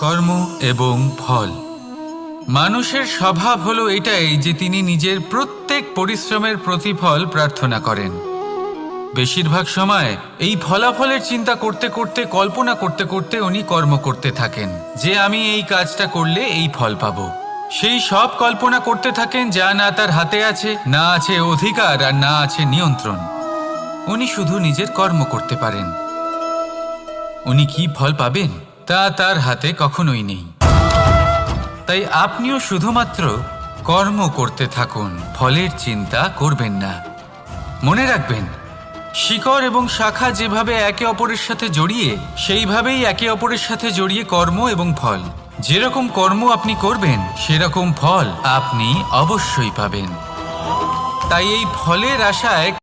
কর্ম এবং ফল। মানুষের স্বভাব হলো এটাই যে তিনি নিজের প্রত্যেক পরিশ্রমের প্রতিফল প্রার্থনা করেন। বেশিরভাগ সময় এই ফলাফলের চিন্তা করতে করতে, কল্পনা করতে করতে উনি কর্ম করতে থাকেন যে আমি এই কাজটা করলে এই ফল পাবো। সেই সব কল্পনা করতে থাকেন যা না তার হাতে আছে, না আছে অধিকার, আর না আছে নিয়ন্ত্রণ। উনি শুধু নিজের কর্ম করতে পারেন। উনি কি ফল পাবেন তা তার হাতে কখনোই নেই। তাই আপনিও শুধুমাত্র কর্ম করতে থাকুন, ফলের চিন্তা করবেন না। মনে রাখবেন, শিকড় এবং শাখা যেভাবে একে অপরের সাথে জড়িয়ে, সেইভাবেই একে অপরের সাথে জড়িয়ে কর্ম এবং ফল। যেরকম কর্ম আপনি করবেন সেরকম ফল আপনি অবশ্যই পাবেন। তাই এই ফলের আশায়